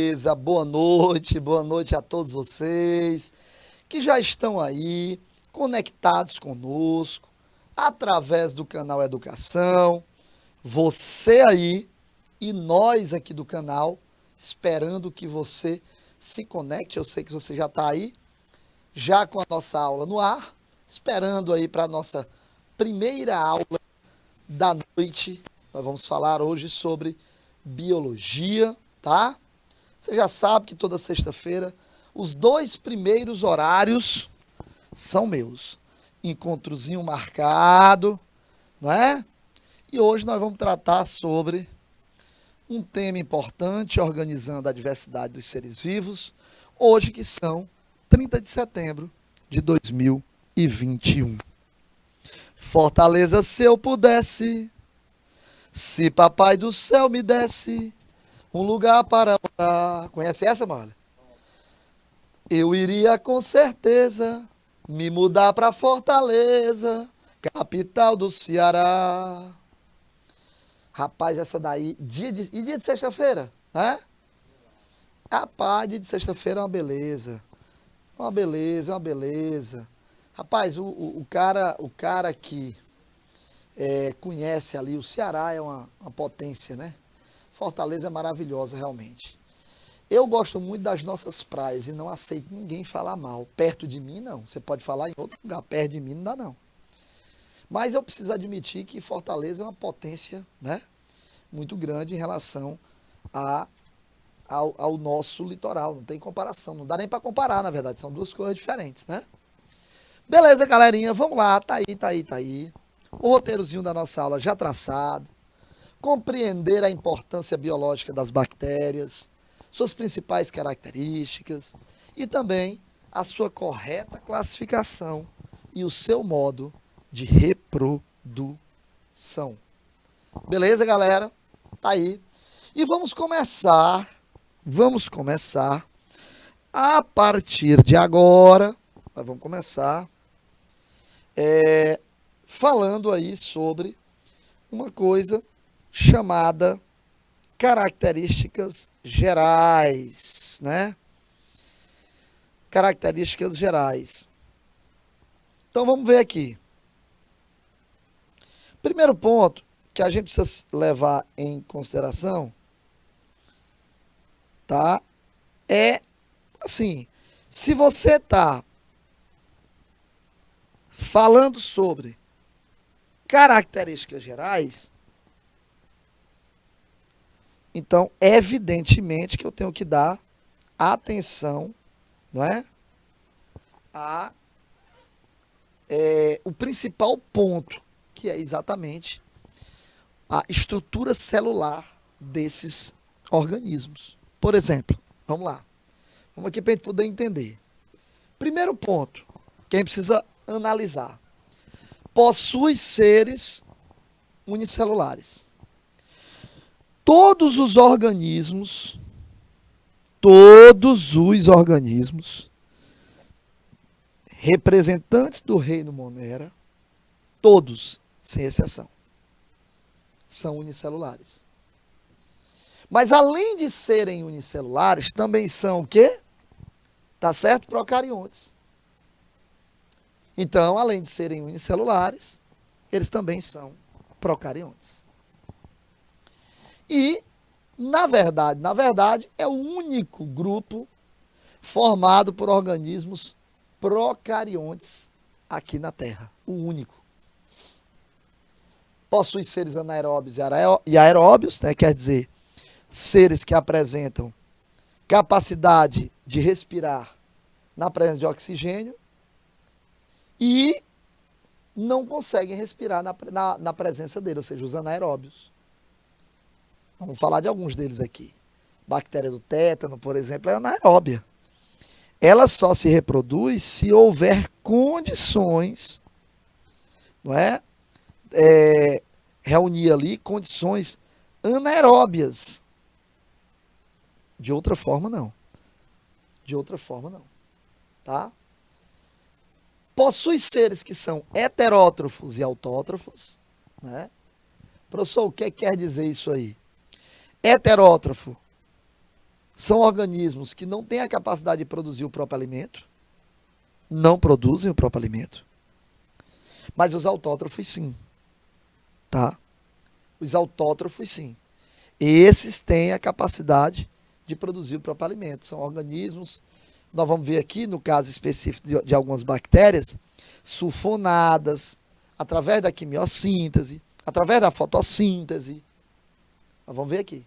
beleza? Boa noite a todos vocês que já estão aí conectados conosco através do canal Educação. Você aí e nós aqui do canal, esperando que você se conecte. Eu sei que você já está aí, já com a nossa aula no ar, esperando aí para a nossa primeira aula da noite. Nós vamos falar hoje sobre biologia, tá? Você já sabe que toda sexta-feira os 2 primeiros horários são meus. Encontrozinho marcado, não é? E hoje nós vamos tratar sobre um tema importante, organizando a diversidade dos seres vivos, hoje que são 30 de setembro de 2021. Fortaleza, se eu pudesse, se papai do céu me desse um lugar para morar. Conhece essa, Marla? Eu iria com certeza me mudar para Fortaleza, capital do Ceará. Rapaz, essa daí, e dia de sexta-feira, né? Rapaz, dia de sexta-feira é uma beleza. Uma beleza, uma beleza. Rapaz, o cara que conhece ali, o Ceará é uma potência, né? Fortaleza é maravilhosa, realmente. Eu gosto muito das nossas praias e não aceito ninguém falar mal. Perto de mim, não. Você pode falar em outro lugar, perto de mim não dá, não. Mas eu preciso admitir que Fortaleza é uma potência, né, muito grande em relação ao nosso litoral. Não tem comparação. Não dá nem para comparar, na verdade. São duas coisas diferentes, né? Beleza, galerinha. Vamos lá. Tá aí. O roteirozinho da nossa aula já traçado. Compreender a importância biológica das bactérias, suas principais características e também a sua correta classificação e o seu modo de reprodução. Beleza, galera? Tá aí. E vamos começar a partir de agora, nós vamos começar falando aí sobre uma coisa chamada características gerais, né? Características gerais. Então vamos ver aqui. Primeiro ponto que a gente precisa levar em consideração, tá? É assim, se você está falando sobre características gerais, então, evidentemente que eu tenho que dar atenção, não é? O principal ponto, que é exatamente a estrutura celular desses organismos. Por exemplo, vamos lá. Vamos aqui para a gente poder entender. Primeiro ponto que a gente precisa analisar. Possui seres unicelulares. Todos os organismos representantes do reino Monera, todos, sem exceção, são unicelulares. Mas além de serem unicelulares, também são o quê? Tá certo? Procariontes. Então, além de serem unicelulares, eles também são procariontes. E, na verdade, é o único grupo formado por organismos procariontes aqui na Terra. O único. Possui seres anaeróbios e aeróbios, né? Quer dizer, seres que apresentam capacidade de respirar na presença de oxigênio e não conseguem respirar na presença dele, ou seja, os anaeróbios. Vamos falar de alguns deles aqui. Bactéria do tétano, por exemplo, é anaeróbia. Ela só se reproduz se houver condições, não é? Reunir ali condições anaeróbias. De outra forma, não. Tá? Possui seres que são heterótrofos e autótrofos, né? Professor, o que quer dizer isso aí? Heterótrofo são organismos que não têm a capacidade de produzir o próprio alimento, não produzem o próprio alimento, mas os autótrofos sim, tá? Os autótrofos sim. Esses têm a capacidade de produzir o próprio alimento. São organismos, nós vamos ver aqui, no caso específico de algumas bactérias, sulfonadas, através da quimiossíntese, através da fotossíntese. Nós vamos ver aqui.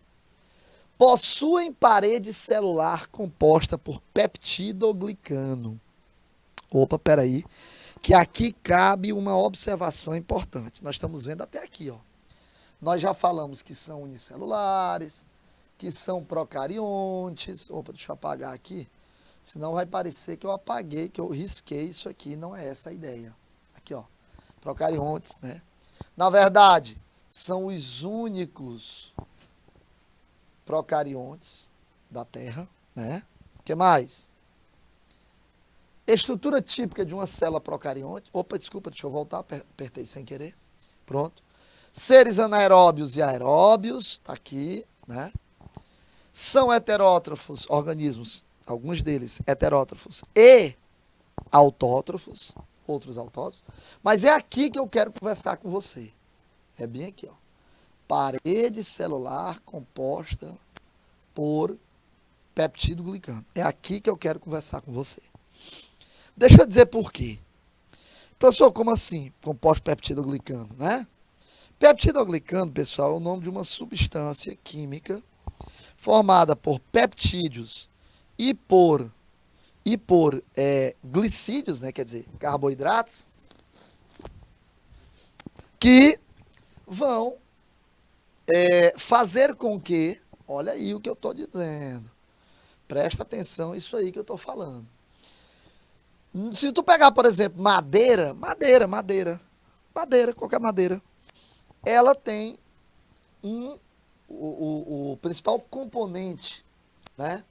Possuem parede celular composta por peptidoglicano. Opa, peraí, que aqui cabe uma observação importante. Nós estamos vendo até aqui, ó. Nós já falamos que são unicelulares, que são procariontes. Opa, deixa eu apagar aqui, senão vai parecer que eu apaguei, que eu risquei isso aqui. Não é essa a ideia. Aqui, ó, procariontes, né? Na verdade, são os únicos procariontes da Terra, né? O que mais? Estrutura típica de uma célula procarionte. Opa, desculpa, deixa eu voltar, apertei sem querer. Pronto. Seres anaeróbios e aeróbios, tá aqui, né? São heterótrofos, organismos, alguns deles heterótrofos e autótrofos, outros autótrofos. Mas é aqui que eu quero conversar com você. É bem aqui, ó. Parede celular composta por peptidoglicano. É aqui que eu quero conversar com você. Deixa eu dizer por quê. Professor, como assim? Composto por peptidoglicano, né? Peptidoglicano, pessoal, é o nome de uma substância química formada por peptídeos e por glicídios, né? Quer dizer, carboidratos, que vão fazer com que, olha aí o que eu estou dizendo, presta atenção isso aí que eu estou falando. Se tu pegar, por exemplo, madeira, qualquer madeira, ela tem o principal componente, né,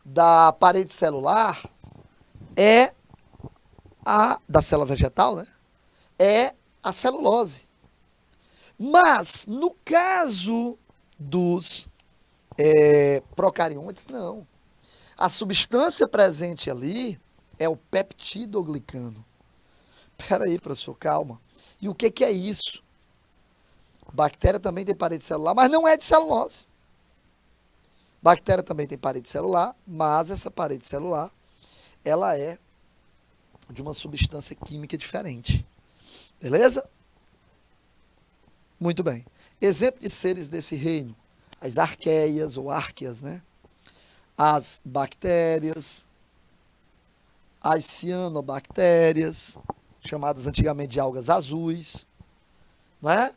da parede celular da célula vegetal, né, é a celulose. Mas, no caso dos procariontes, não. A substância presente ali é o peptidoglicano. Espera aí, professor, calma. E o que é isso? Bactéria também tem parede celular, mas não é de celulose. Bactéria também tem parede celular, mas essa parede celular, ela é de uma substância química diferente. Beleza? Muito bem. Exemplo de seres desse reino: as arqueias ou árqueas, né? As bactérias, as cianobactérias, chamadas antigamente de algas azuis, não é?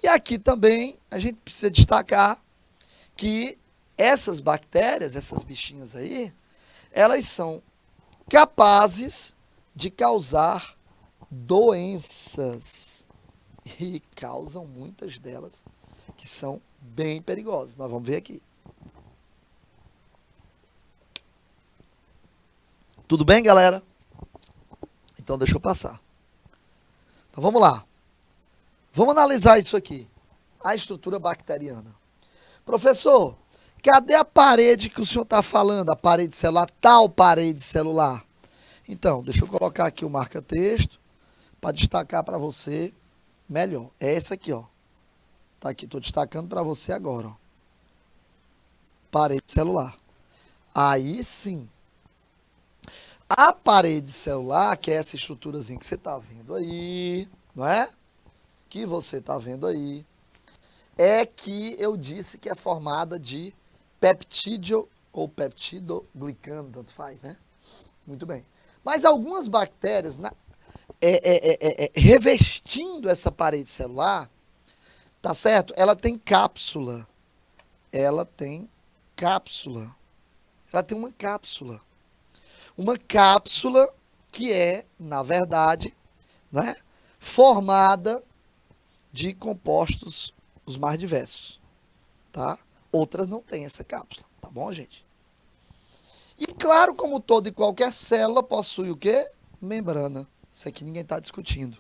E aqui também a gente precisa destacar que essas bactérias, essas bichinhas aí, elas são capazes de causar doenças. E causam muitas delas que são bem perigosas. Nós vamos ver aqui. Tudo bem, galera? Então deixa eu passar. Então vamos lá. Vamos analisar isso aqui. A estrutura bacteriana. Professor, cadê a parede que o senhor está falando? A parede celular, tal parede celular. Então, deixa eu colocar aqui o marca-texto para destacar para você melhor. É essa aqui, ó. Tá aqui, estou destacando para você agora, ó. Parede celular. Aí sim. A parede celular, que é essa estruturazinha que você está vendo aí, não é? Que você está vendo aí, é que eu disse que é formada de peptídeo ou peptidoglicano, tanto faz, né? Muito bem. Mas algumas bactérias, revestindo essa parede celular, tá certo? Ela tem cápsula. Ela tem cápsula. Ela tem uma cápsula. Uma cápsula que é, na verdade, né, formada de compostos os mais diversos, tá? Outras não têm essa cápsula, tá bom, gente? E claro, como toda e qualquer célula possui o quê? Membrana. Isso aqui ninguém está discutindo.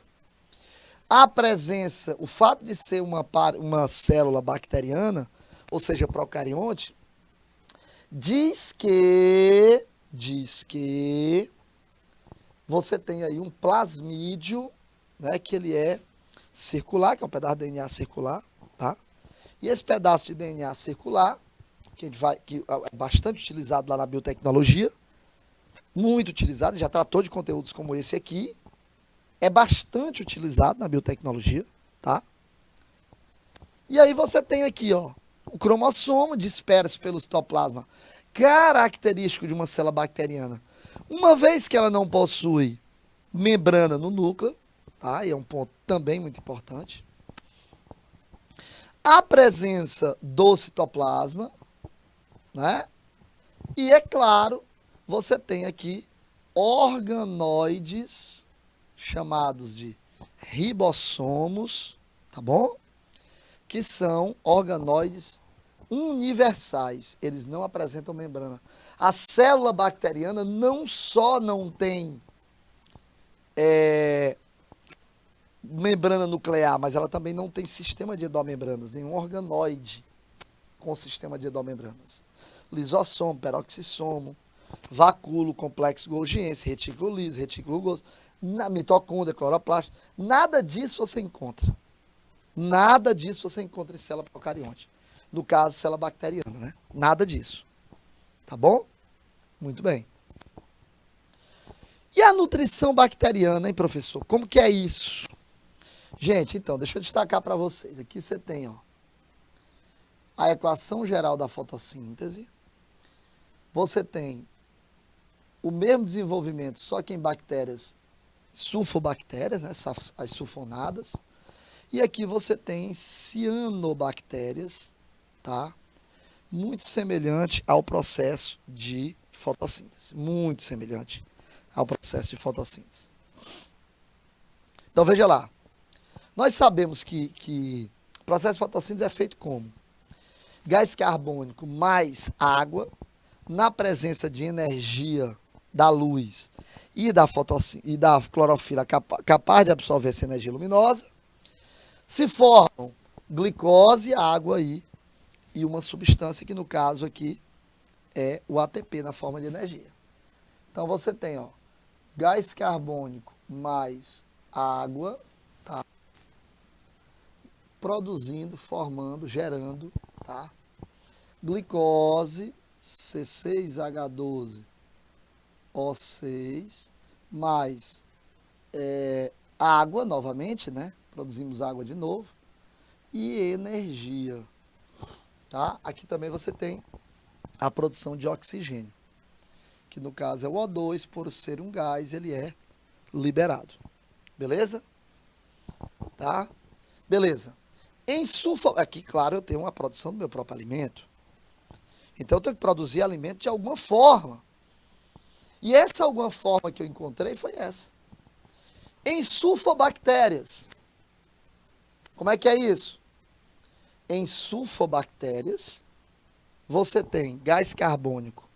A presença, o fato de ser uma célula bacteriana, ou seja, procarionte, Diz que você tem aí um plasmídio, né, que ele é circular, que é um pedaço de DNA circular, tá? E esse pedaço de DNA circular, que é bastante utilizado lá na biotecnologia, muito utilizado, já tratou de conteúdos como esse aqui, é bastante utilizado na biotecnologia, tá? E aí você tem aqui, ó, o cromossomo disperso pelo citoplasma, característico de uma célula bacteriana. Uma vez que ela não possui membrana no núcleo, tá? E é um ponto também muito importante. A presença do citoplasma, né? E é claro, você tem aqui organoides chamados de ribossomos, tá bom? Que são organoides universais, eles não apresentam membrana. A célula bacteriana não só não tem membrana nuclear, mas ela também não tem sistema de endomembranas, nenhum organoide com sistema de endomembranas. Lisossomo, peroxissomo, vacúolo, complexo golgiense, retículo liso, retículo rugoso, mitocôndria, cloroplasto, nada disso você encontra. Nada disso você encontra em célula procarionte. No caso, célula bacteriana, né? Nada disso. Tá bom? Muito bem. E a nutrição bacteriana, hein, professor? Como que é isso? Gente, então, deixa eu destacar para vocês. Aqui você tem, ó, a equação geral da fotossíntese. Você tem o mesmo desenvolvimento, só que em bactérias, sulfobactérias, né, as sulfonadas. E aqui você tem cianobactérias, tá? Muito semelhante ao processo de fotossíntese. Muito semelhante ao processo de fotossíntese. Então, veja lá. Nós sabemos que o processo de fotossíntese é feito como? Gás carbônico mais água, na presença de energia da luz e da clorofila capaz de absorver essa energia luminosa, se formam glicose, água e uma substância que no caso aqui é o ATP na forma de energia. Então você tem, ó, gás carbônico mais água, tá? Produzindo, formando, gerando, tá? Glicose, C6H12O6, mais água novamente, né? Produzimos água de novo, e energia, tá? Aqui também você tem a produção de oxigênio, que no caso é o O2, por ser um gás, ele é liberado. Beleza? Tá? Beleza. Aqui, claro, eu tenho uma produção do meu próprio alimento. Então, eu tenho que produzir alimento de alguma forma. E essa alguma forma que eu encontrei foi essa. Em sulfobactérias. Como é que é isso? Em sulfobactérias, você tem gás carbônico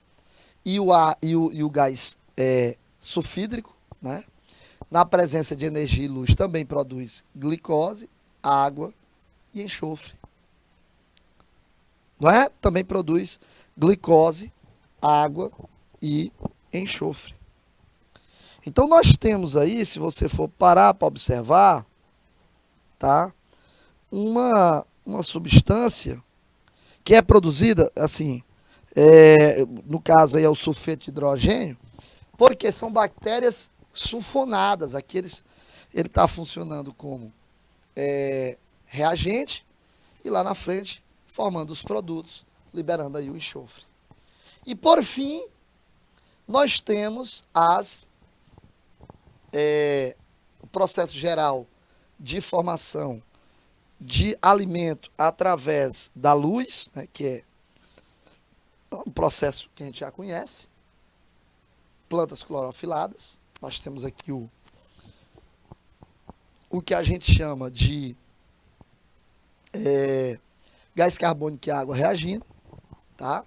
e o gás sulfídrico, né? Na presença de energia e luz também produz glicose, água e enxofre. Não é? Também produz glicose, água e enxofre. Então nós temos aí, se você for parar para observar, tá? Uma substância que é produzida, assim, no caso aí é o sulfeto de hidrogênio, porque são bactérias sulfonadas. Aqui ele está funcionando como reagente e lá na frente formando os produtos, liberando aí o enxofre. E por fim, nós temos o processo geral de formação de alimento através da luz, né, que é um processo que a gente já conhece, plantas clorofiladas. Nós temos aqui o que a gente chama de gás carbônico e água reagindo, tá?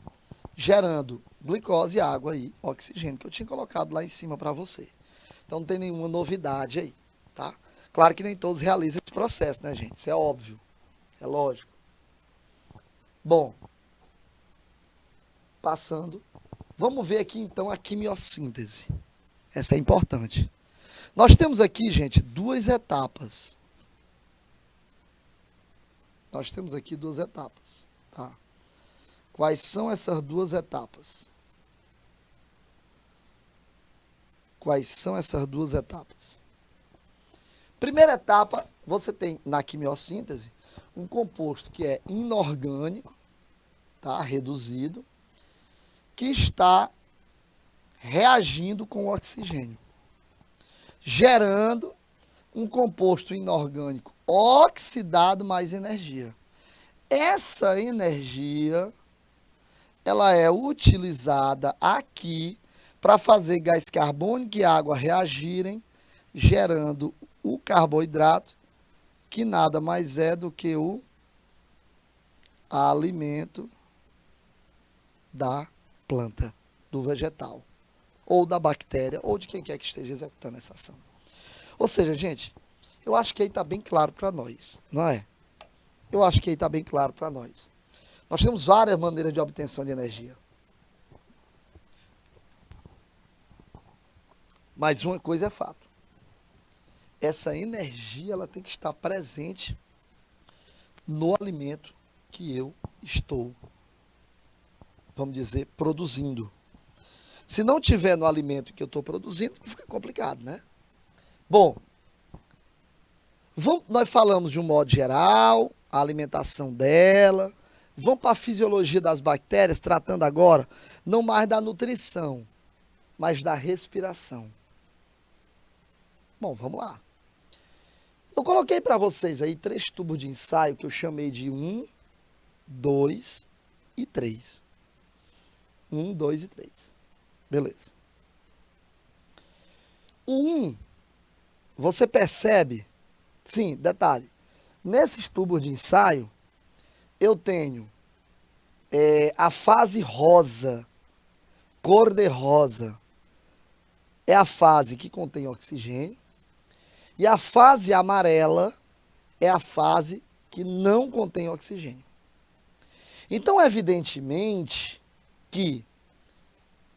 Gerando glicose, água e oxigênio, que eu tinha colocado lá em cima para você. Então não tem nenhuma novidade aí, tá? Claro que nem todos realizam esse processo, né, gente? Isso é óbvio, é lógico. Bom, passando. Vamos ver aqui, então, a quimiossíntese. Essa é importante. Nós temos aqui, gente, duas etapas. Nós temos aqui duas etapas, tá? Quais são essas duas etapas? Quais são essas duas etapas? Primeira etapa, você tem na quimiossíntese um composto que é inorgânico, tá? Reduzido, que está reagindo com o oxigênio, gerando um composto inorgânico oxidado mais energia. Essa energia, ela é utilizada aqui para fazer gás carbônico e água reagirem, gerando o carboidrato, que nada mais é do que o alimento da planta, do vegetal, ou da bactéria, ou de quem quer que esteja executando essa ação. Ou seja, gente, eu acho que aí está bem claro para nós, não é? Eu acho que aí está bem claro para nós. Nós temos várias maneiras de obtenção de energia. Mas uma coisa é fato. Essa energia, ela tem que estar presente no alimento que eu estou, vamos dizer, produzindo. Se não tiver no alimento que eu estou produzindo, fica complicado, né? Bom, nós falamos de um modo geral, a alimentação dela. Vamos para a fisiologia das bactérias, tratando agora não mais da nutrição, mas da respiração. Bom, vamos lá. Eu coloquei para vocês aí 3 tubos de ensaio que eu chamei de 1, 2 e 3. 1, 2 e 3. Beleza. O 1, você percebe, sim, detalhe, nesses tubos de ensaio, eu tenho a fase rosa, cor de rosa, é a fase que contém oxigênio, e a fase amarela é a fase que não contém oxigênio. Então, evidentemente, que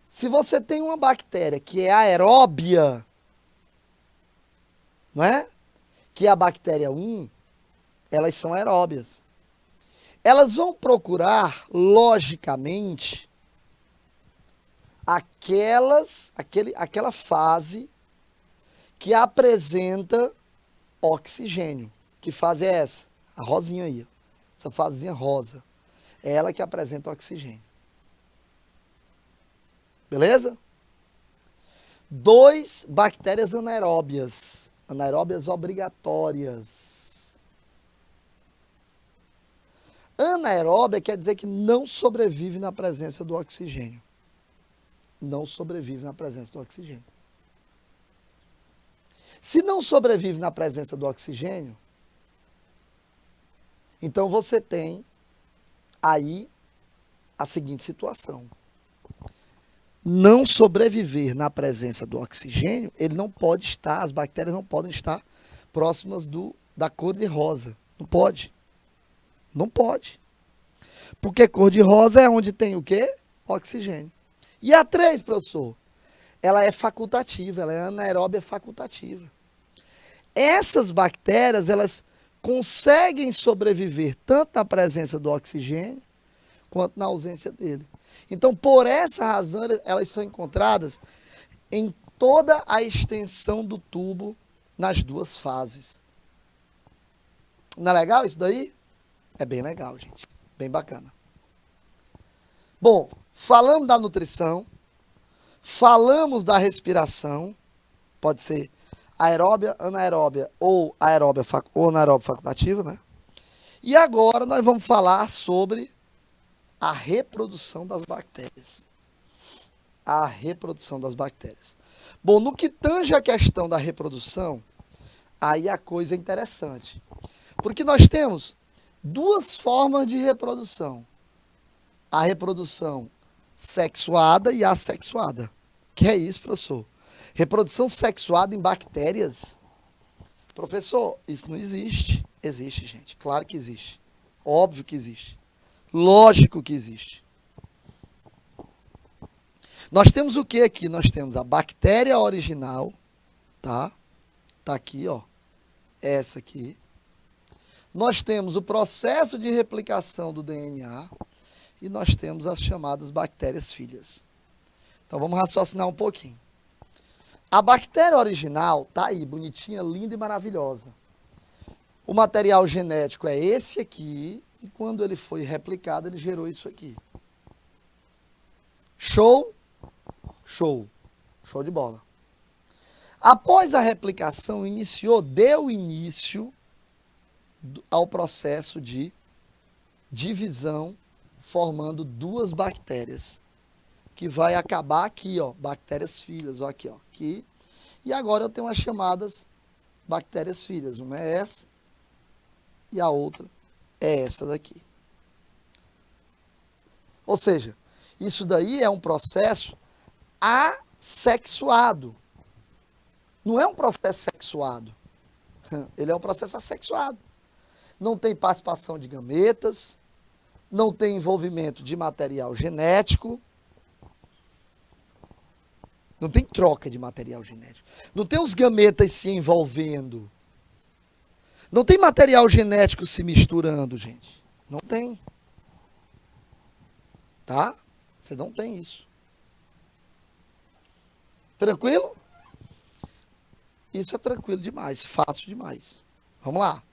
se você tem uma bactéria que é aeróbia, não é? Que é a bactéria 1, elas são aeróbias. Elas vão procurar, logicamente, aquela fase que apresenta oxigênio. Que fase é essa? A rosinha aí. Essa fasezinha rosa. É ela que apresenta oxigênio. Beleza? 2, bactérias anaeróbias. Anaeróbias obrigatórias. Anaeróbia quer dizer que não sobrevive na presença do oxigênio. Não sobrevive na presença do oxigênio. Se não sobrevive na presença do oxigênio, então você tem aí a seguinte situação. Não sobreviver na presença do oxigênio, ele não pode estar, as bactérias não podem estar próximas da cor de rosa. Não pode. Não pode. Porque cor de rosa é onde tem o quê? Oxigênio. E a 3, professor? Ela é facultativa, ela é anaeróbia facultativa. Essas bactérias, elas conseguem sobreviver tanto na presença do oxigênio, quanto na ausência dele. Então, por essa razão, elas são encontradas em toda a extensão do tubo, nas 2 fases. Não é legal isso daí? É bem legal, gente. Bem bacana. Bom, falamos da nutrição, falamos da respiração, pode ser aeróbia, anaeróbia ou anaeróbia facultativa, né? E agora nós vamos falar sobre a reprodução das bactérias. A reprodução das bactérias. Bom, no que tange a questão da reprodução, aí a coisa é interessante. Porque nós temos 2 formas de reprodução. A reprodução sexuada e assexuada. Que é isso, professor? Reprodução sexuada em bactérias? Professor, isso não existe. Existe, gente. Claro que existe. Óbvio que existe. Lógico que existe. Nós temos o que aqui? Nós temos a bactéria original, tá? Tá aqui, ó. Essa aqui. Nós temos o processo de replicação do DNA e nós temos as chamadas bactérias filhas. Então vamos raciocinar um pouquinho. A bactéria original tá aí, bonitinha, linda e maravilhosa. O material genético é esse aqui e quando ele foi replicado, ele gerou isso aqui. Show? Show. Show de bola. Após a replicação deu início ao processo de divisão, formando duas bactérias, que vai acabar aqui, ó, bactérias filhas, ó, aqui, ó, aqui. E agora eu tenho as chamadas bactérias filhas, uma é essa e a outra é essa daqui. Ou seja, isso daí é um processo assexuado. Não é um processo sexuado. Ele é um processo assexuado. Não tem participação de gametas, não tem envolvimento de material genético, não tem troca de material genético. Não tem os gametas se envolvendo. Não tem material genético se misturando, gente. Não tem. Tá? Você não tem isso. Tranquilo? Isso é tranquilo demais, fácil demais. Vamos lá.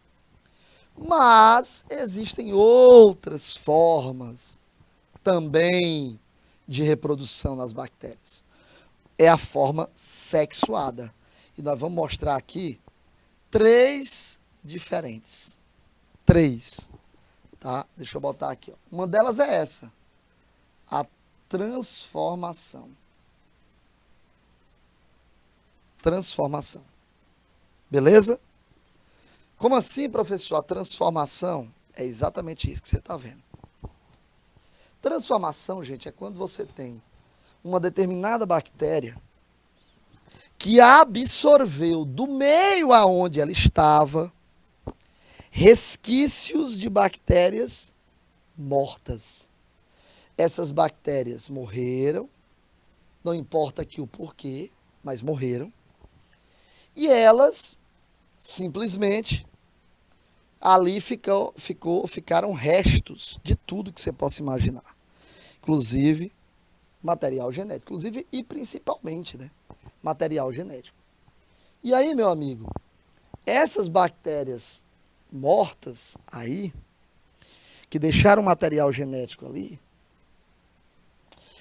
Mas existem outras formas também de reprodução nas bactérias. É a forma sexuada. E nós vamos mostrar aqui 3 diferentes. 3. Tá? Deixa eu botar aqui. Ó. Uma delas é essa. A transformação. Transformação. Beleza? Como assim, professor? A transformação é exatamente isso que você está vendo. Transformação, gente, é quando você tem uma determinada bactéria que absorveu do meio aonde ela estava resquícios de bactérias mortas. Essas bactérias morreram, não importa aqui o porquê, mas morreram. E elas simplesmente ali ficaram restos de tudo que você possa imaginar. Inclusive material genético, inclusive e principalmente, né, material genético. E aí, meu amigo, essas bactérias mortas aí, que deixaram material genético ali,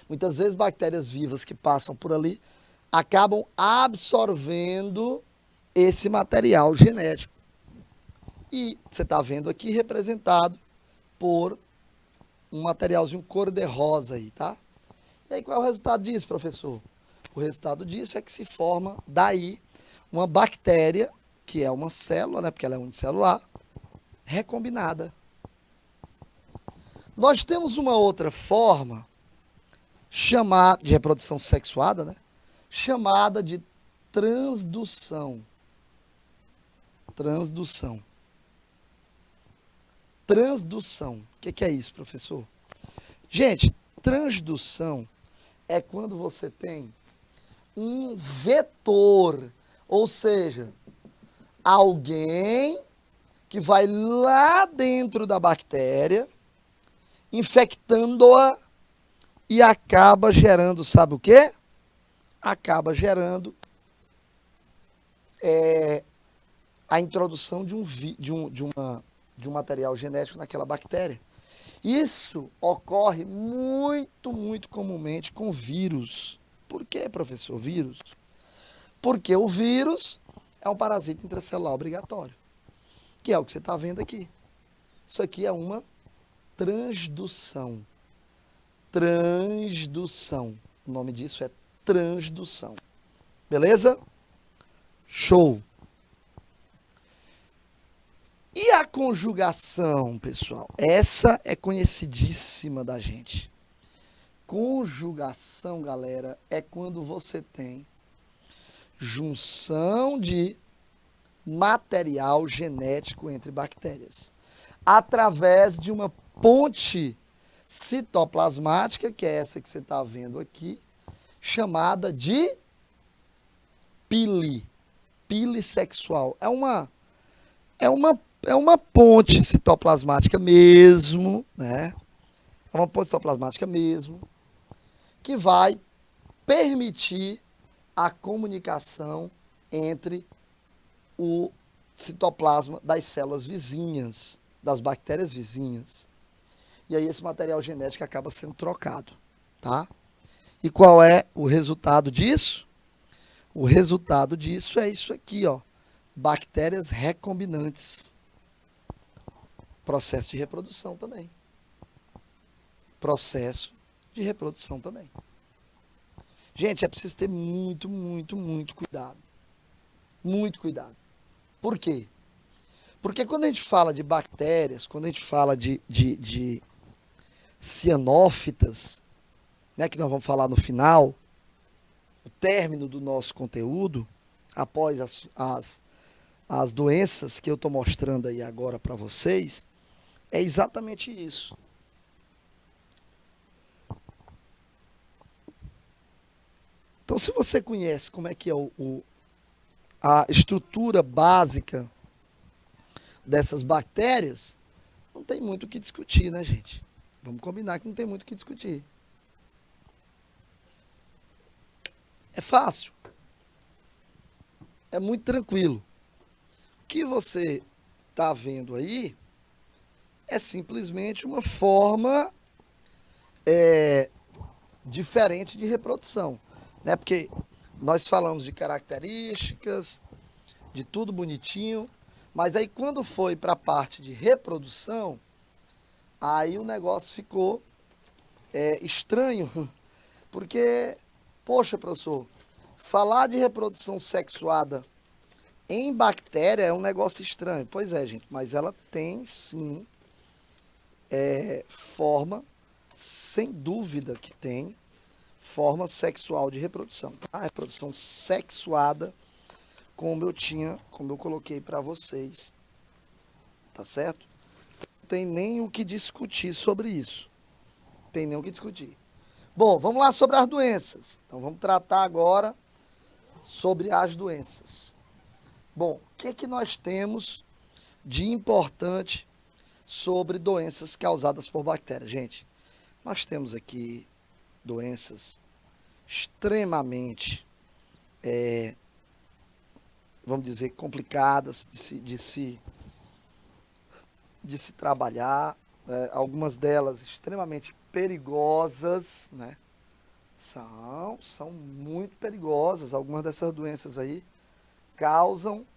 muitas vezes bactérias vivas que passam por ali, acabam absorvendo esse material genético. E você está vendo aqui representado por um materialzinho cor-de-rosa aí, tá? E aí qual é o resultado disso, professor? O resultado disso é que se forma daí uma bactéria, que é uma célula, né, porque ela é unicelular, recombinada. Nós temos uma outra forma chamada de reprodução sexuada, né? Chamada de transdução. Transdução. Transdução. O que é isso, professor? Gente, transdução é quando você tem um vetor, ou seja, alguém que vai lá dentro da bactéria, infectando-a e acaba gerando, sabe o quê? Acaba gerando a introdução de um material genético naquela bactéria. Isso ocorre muito, muito comumente com vírus. Por que, professor, vírus? Porque o vírus é um parasita intracelular obrigatório, que é o que você está vendo aqui. Isso aqui é uma transdução. Transdução. O nome disso é transdução. Beleza? Show. E a conjugação, pessoal? Essa é conhecidíssima da gente. Conjugação, galera, é quando você tem junção de material genético entre bactérias, através de uma ponte citoplasmática, que é essa que você está vendo aqui, chamada de pile. Pile sexual. É uma ponte citoplasmática mesmo, né? É uma ponte citoplasmática mesmo, que vai permitir a comunicação entre o citoplasma das células vizinhas, das bactérias vizinhas. E aí esse material genético acaba sendo trocado, tá? E qual é o resultado disso? O resultado disso é isso aqui, ó. Bactérias recombinantes. Processo de reprodução também. Processo de reprodução também. Gente, é preciso ter muito, muito, muito cuidado. Muito cuidado. Por quê? Porque quando a gente fala de bactérias, quando a gente fala de cianófitas, né, que nós vamos falar no final, o término do nosso conteúdo, após as doenças que eu estou mostrando aí agora para vocês, é exatamente isso. Então, se você conhece como é que é a estrutura básica dessas bactérias, não tem muito o que discutir, né, gente? Vamos combinar que não tem muito o que discutir. É fácil. É muito tranquilo. O que você está vendo aí é simplesmente uma forma diferente de reprodução, né? Porque nós falamos de características, de tudo bonitinho, mas aí quando foi para a parte de reprodução, aí o negócio ficou estranho, porque, poxa, professor, falar de reprodução sexuada em bactéria é um negócio estranho. Pois é, gente, mas ela tem sim forma, sem dúvida que tem, forma sexual de reprodução. A reprodução sexuada, como eu coloquei para vocês, tá certo? Não tem nem o que discutir sobre isso. Tem nem o que discutir. Bom, vamos lá sobre as doenças. Então vamos tratar agora sobre as doenças. Bom, o que nós temos de importante sobre doenças causadas por bactérias? Gente, nós temos aqui doenças extremamente, vamos dizer, complicadas de se trabalhar, algumas delas extremamente perigosas, né? São muito perigosas. Algumas dessas doenças aí causam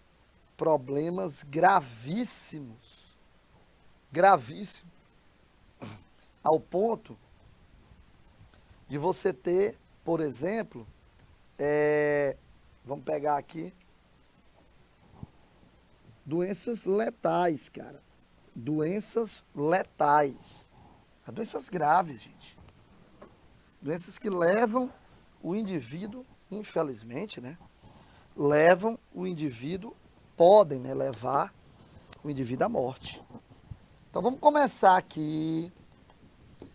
problemas gravíssimos, gravíssimos, ao ponto de você ter, por exemplo, vamos pegar aqui, doenças letais, cara. Doenças letais. Doenças graves, gente. Doenças que levam o indivíduo, infelizmente, né? Levam o indivíduo, podem, né, levar o indivíduo à morte. Então vamos começar aqui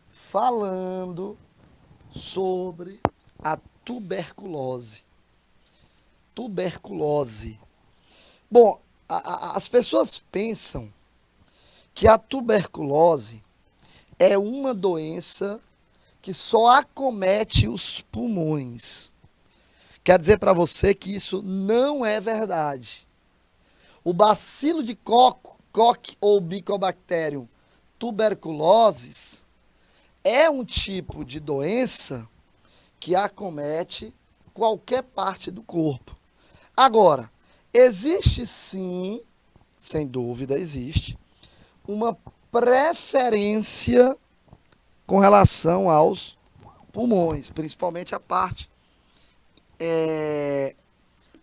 falando sobre a tuberculose. Tuberculose. Bom, as pessoas pensam que a tuberculose é uma doença que só acomete os pulmões. Quer dizer para você que isso não é verdade. O bacilo de Koch ou Mycobacterium tuberculosis é um tipo de doença que acomete qualquer parte do corpo. Agora, existe sim, sem dúvida existe, uma preferência com relação aos pulmões, principalmente a parte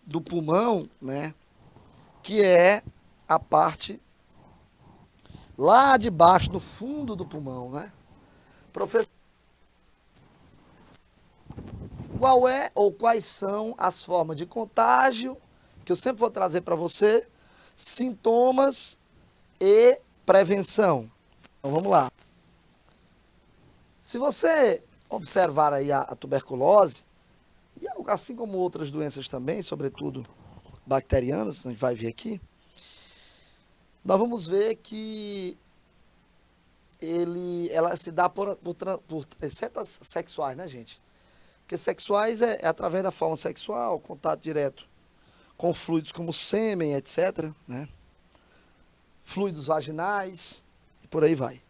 do pulmão, né, que é a parte lá de baixo, no fundo do pulmão, né? Professor, qual é ou quais são as formas de contágio que eu sempre vou trazer para você, sintomas e prevenção? Então vamos lá. Se você observar aí a tuberculose, e assim como outras doenças também, sobretudo bacterianas, a gente vai ver aqui, nós vamos ver que ela se dá por setas sexuais, né, gente? Porque sexuais é através da forma sexual, contato direto com fluidos como sêmen, etc., né? Fluidos vaginais e por aí vai.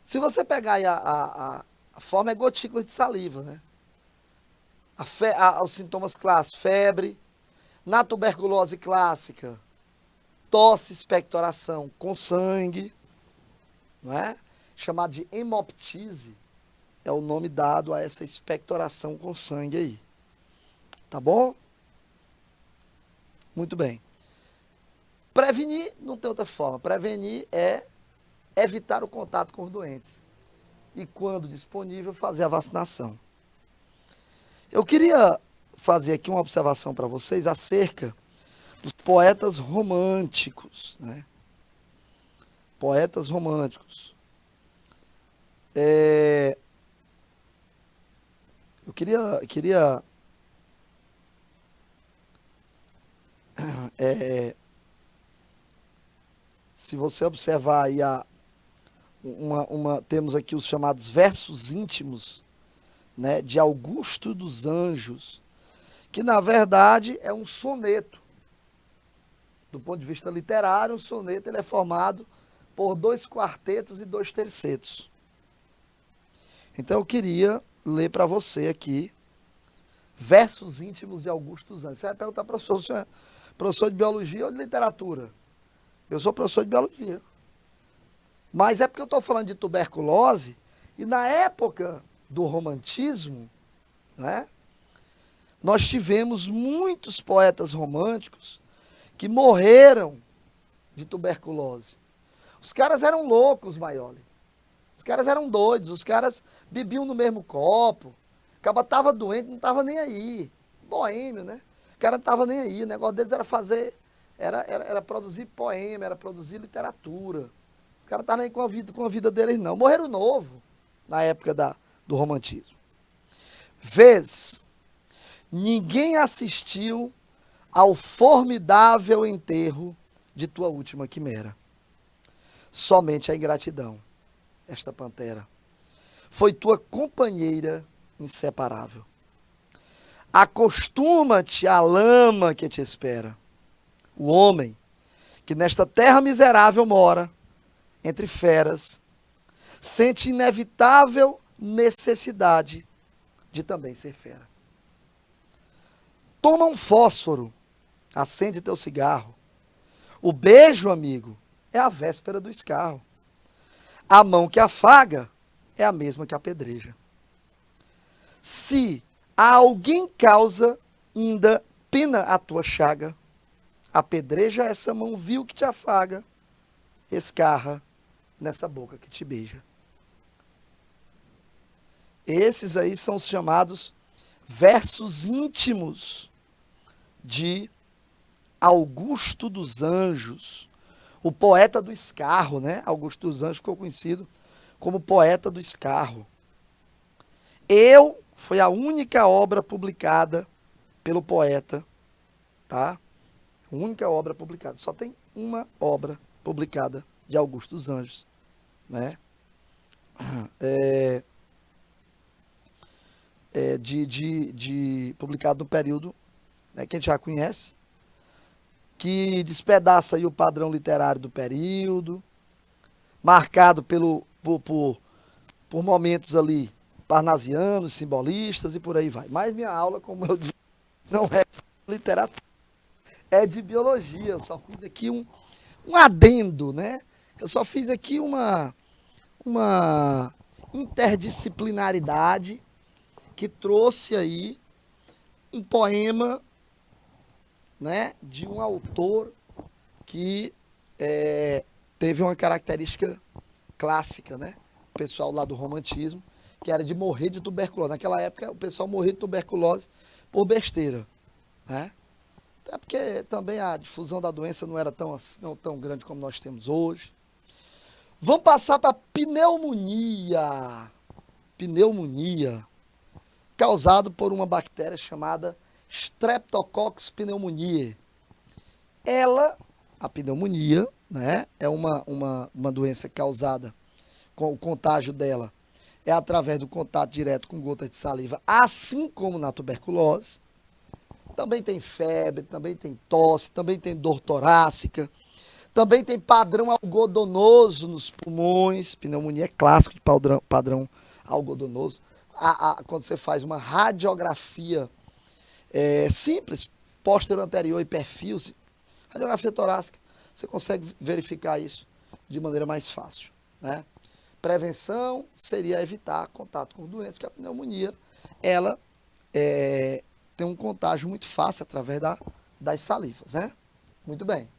Se você pegar aí a forma é gotícula de saliva, né? Os sintomas clássicos, febre, na tuberculose clássica, tosse, expectoração com sangue, não é? Chamado de hemoptise, é o nome dado a essa expectoração com sangue aí. Tá bom? Muito bem. Prevenir não tem outra forma. Prevenir é evitar o contato com os doentes. E, quando disponível, fazer a vacinação. Eu queria fazer aqui uma observação para vocês acerca dos poetas românticos, né? Poetas românticos. Eu queria se você observar aí temos aqui os chamados versos íntimos, né, de Augusto dos Anjos, que na verdade é um soneto. Do ponto de vista literário, um soneto ele é formado por 2 quartetos e 2 tercetos. Então eu queria ler para você aqui versos íntimos de Augusto dos Anjos. Você vai perguntar, professor, você é professor de biologia ou de literatura? Eu sou professor de biologia. Mas é porque eu estou falando de tuberculose, e na época do romantismo, né, nós tivemos muitos poetas românticos que morreram de tuberculose. Os caras eram loucos, Maioli. Os caras eram doidos, os caras bebiam no mesmo copo. O cara estava doente, não estava nem aí. Boêmio, né? O cara não estava nem aí. O negócio deles era fazer, era produzir poema, era produzir literatura. Os caras estavam nem com a vida deles, não. Morreram novo, na época do romantismo. Vês, ninguém assistiu ao formidável enterro de tua última quimera. Somente a ingratidão, esta pantera, foi tua companheira inseparável. Acostuma-te à lama que te espera. O homem que nesta terra miserável mora, entre feras, sente inevitável necessidade de também ser fera. Toma um fósforo, acende teu cigarro. O beijo, amigo, é a véspera do escarro. A mão que afaga é a mesma que apedreja. Se a alguém causa ainda pena a tua chaga, apedreja essa mão vil que te afaga, escarra nessa boca que te beija. Esses aí são os chamados versos íntimos de Augusto dos Anjos, o poeta do escarro, né? Augusto dos Anjos ficou conhecido como poeta do escarro. Foi a única obra publicada pelo poeta, tá? A única obra publicada. Só tem uma obra publicada de Augusto dos Anjos, né? Publicado no período, né, que a gente já conhece, que despedaça aí o padrão literário do período, marcado por momentos ali parnasianos, simbolistas e por aí vai. Mas minha aula, como eu disse, não é de literatura, é de biologia. Eu só fiz aqui um adendo, né? Eu só fiz aqui uma interdisciplinaridade que trouxe aí um poema, né, de um autor que teve uma característica clássica, né? O pessoal lá do romantismo, que era de morrer de tuberculose. Naquela época, o pessoal morria de tuberculose por besteira, né? Até porque também a difusão da doença não era não tão grande como nós temos hoje. Vamos passar para pneumonia. Pneumonia. causado por uma bactéria chamada Streptococcus pneumoniae. A pneumonia, né, é uma doença causada, com o contágio dela é através do contato direto com gotas de saliva, assim como na tuberculose. Também tem febre, também tem tosse, também tem dor torácica, também tem padrão algodonoso nos pulmões. Pneumonia é clássico de padrão algodonoso. Quando você faz uma radiografia simples, posterior anterior e perfil, radiografia torácica, você consegue verificar isso de maneira mais fácil, né? Prevenção seria evitar contato com doenças, porque a pneumonia, ela tem um contágio muito fácil através das salivas, né? Muito bem.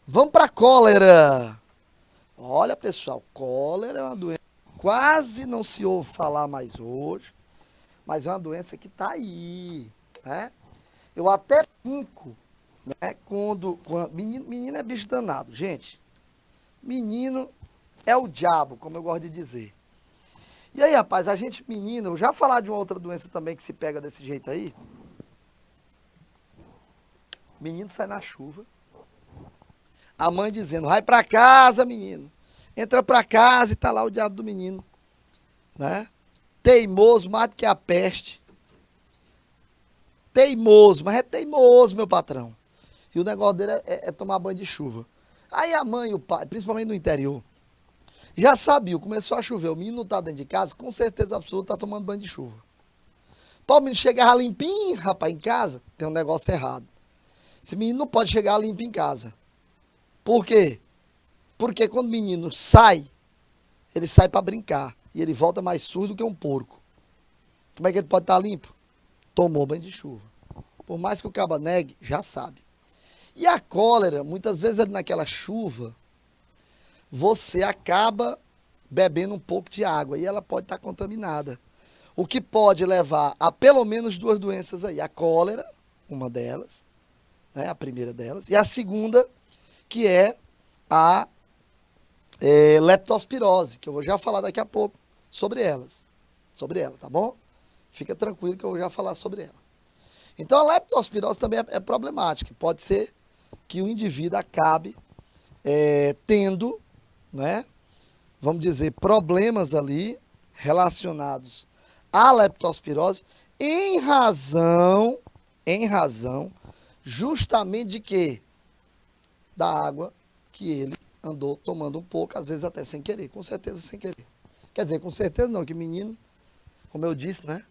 Vamos para a cólera. Olha, pessoal, cólera é uma doença que quase não se ouve falar mais hoje, mas é uma doença que está aí, né? Eu até brinco, né? Quando menino é bicho danado, gente. Menino é o diabo, como eu gosto de dizer. E aí, rapaz, a gente, menino, eu já falar de uma outra doença também que se pega desse jeito aí. Menino sai na chuva. A mãe dizendo, vai pra casa, menino. Entra pra casa e tá lá o diabo do menino. Né? Teimoso, mais do que a peste. Teimoso, mas é teimoso, meu patrão. E o negócio dele é tomar banho de chuva. Aí a mãe e o pai, principalmente no interior, já sabiam, começou a chover, o menino não tá dentro de casa, com certeza absoluta tá tomando banho de chuva. Pô, o menino chegava limpinho, rapaz, em casa, tem um negócio errado. Esse menino não pode chegar limpo em casa. Por quê? Porque quando o menino sai, ele sai para brincar. E ele volta mais surdo que um porco. Como é que ele pode estar limpo? Tomou banho de chuva. Por mais que o caba negue, já sabe. E a cólera, muitas vezes ali naquela chuva, você acaba bebendo um pouco de água e ela pode estar contaminada. O que pode levar a pelo menos duas doenças aí. A cólera, uma delas, né, a primeira delas, e a segunda, que é a leptospirose, que eu vou já falar daqui a pouco sobre elas. Sobre ela, tá bom? Fica tranquilo que eu vou já falar sobre ela. Então a leptospirose também é problemática. Pode ser que o indivíduo acabe tendo, né, vamos dizer, problemas ali relacionados à leptospirose em razão justamente de quê? Da água que ele andou tomando um pouco, às vezes até sem querer, com certeza sem querer. Quer dizer, com certeza não, que menino, como eu disse, né?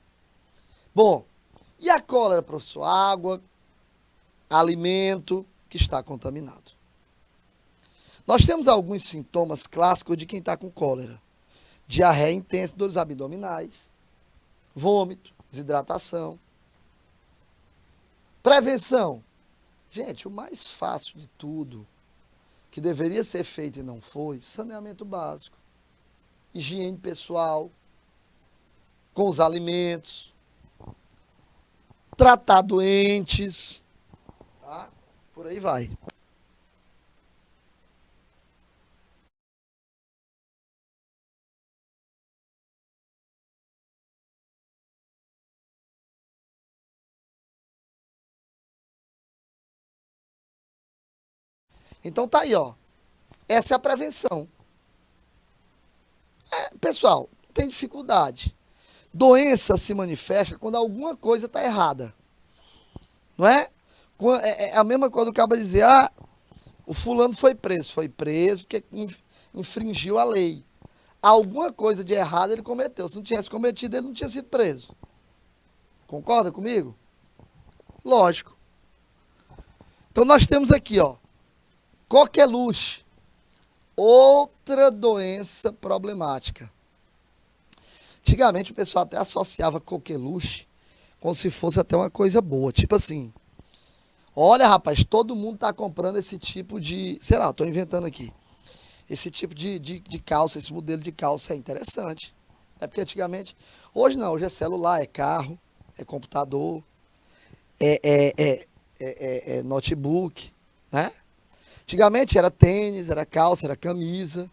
Bom, e a cólera, professor? Água, alimento que está contaminado. Nós temos alguns sintomas clássicos de quem está com cólera. Diarreia intensa, dores abdominais, vômito, desidratação. Prevenção. Gente, o mais fácil de tudo, que deveria ser feito e não foi, saneamento básico, higiene pessoal, com os alimentos, tratar doentes, tá? Por aí vai. Então tá aí, ó. Essa é a prevenção. Pessoal, não tem dificuldade. Doença se manifesta quando alguma coisa está errada. Não é? É a mesma coisa do cara dizer, o fulano foi preso. Foi preso porque infringiu a lei. Alguma coisa de errado ele cometeu. Se não tivesse cometido, ele não tinha sido preso. Concorda comigo? Lógico. Então nós temos aqui, ó, coqueluche. Outra doença problemática. Antigamente o pessoal até associava coqueluche como se fosse até uma coisa boa. Tipo assim, olha rapaz, todo mundo está comprando esse tipo de, sei lá, estou inventando aqui. Esse tipo de calça, esse modelo de calça é interessante. É porque antigamente, hoje não, hoje é celular, é carro, é computador, é notebook, né? Antigamente era tênis, era calça, era camisa.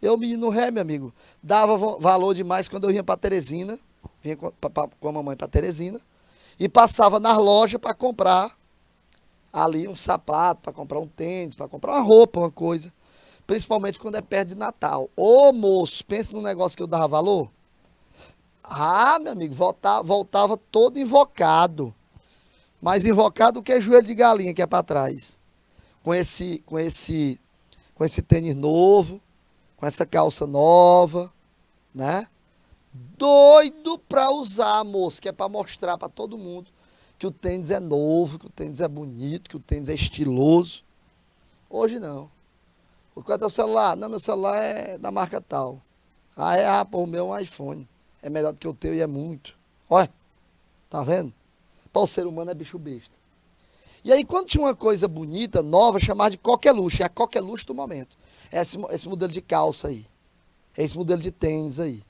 Eu, menino ré, meu amigo, dava valor demais quando eu ia para Teresina, vinha com a mamãe para Teresina e passava nas lojas para comprar ali um sapato, para comprar um tênis, para comprar uma roupa, uma coisa. Principalmente quando é perto de Natal. Ô, moço, pensa num negócio que eu dava valor. Ah, meu amigo, voltava todo invocado. Mais invocado do que joelho de galinha que é para trás. Com esse tênis novo, com essa calça nova, né? Doido pra usar, moço, que é pra mostrar pra todo mundo que o tênis é novo, que o tênis é bonito, que o tênis é estiloso. Hoje não. Qual é teu celular? Não, meu celular é da marca tal. Ah, é? Ah, pô, o meu é um iPhone. É melhor do que o teu e é muito. Olha, tá vendo? Pô, o ser humano é bicho besta. E aí, quando tinha uma coisa bonita, nova, chamava de coqueluche. É a coqueluche do momento. É esse modelo de calça aí. É esse modelo de tênis aí.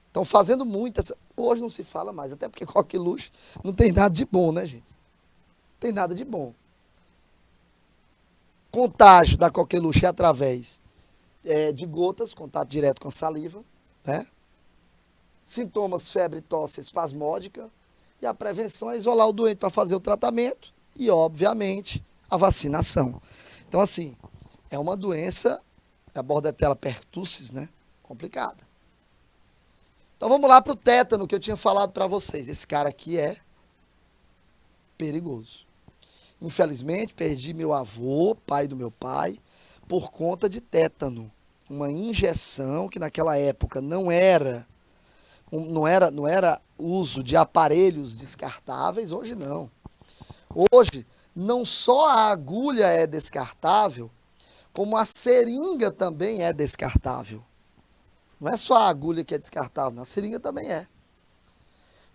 Estão fazendo muito. Hoje não se fala mais, até porque coqueluche não tem nada de bom, né, gente? Não tem nada de bom. Contágio da coqueluche é através de gotas, contato direto com a saliva, né? Sintomas, febre, tosse espasmódica. E a prevenção é isolar o doente para fazer o tratamento e, obviamente, a vacinação. Então, assim, é uma doença, a Bordetella pertussis, né? Complicada. Então vamos lá para o tétano que eu tinha falado para vocês. Esse cara aqui é perigoso. Infelizmente, perdi meu avô, pai do meu pai, por conta de tétano. Uma injeção que naquela época não era uso de aparelhos descartáveis, hoje não. Hoje, não só a agulha é descartável, como a seringa também é descartável. Não é só a agulha que é descartável, a seringa também é.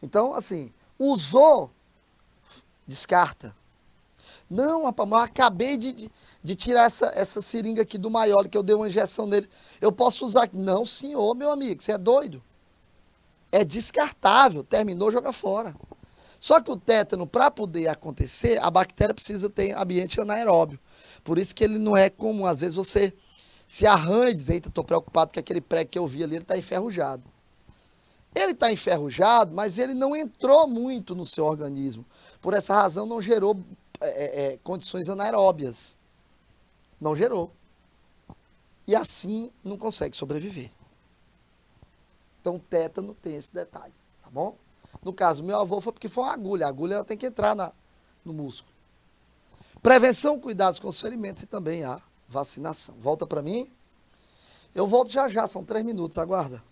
Então, assim, usou, descarta. Não, rapaz, mas eu acabei de tirar essa seringa aqui do Maioli, que eu dei uma injeção nele. Eu posso usar aqui? Não, senhor, meu amigo, você é doido? É descartável, terminou, joga fora. Só que o tétano, para poder acontecer, a bactéria precisa ter ambiente anaeróbio. Por isso que ele não é comum. Às vezes você se arranha e diz, eita, estou preocupado que aquele prego que eu vi ali, ele está enferrujado. Ele está enferrujado, mas ele não entrou muito no seu organismo. Por essa razão, não gerou condições anaeróbias. Não gerou. E assim não consegue sobreviver. Então, o tétano tem esse detalhe, tá bom? No caso, meu avô foi porque foi uma agulha. A agulha ela tem que entrar no músculo. Prevenção, cuidados com os ferimentos e também a vacinação. Volta para mim. Eu volto já já, são 3 minutos, aguarda.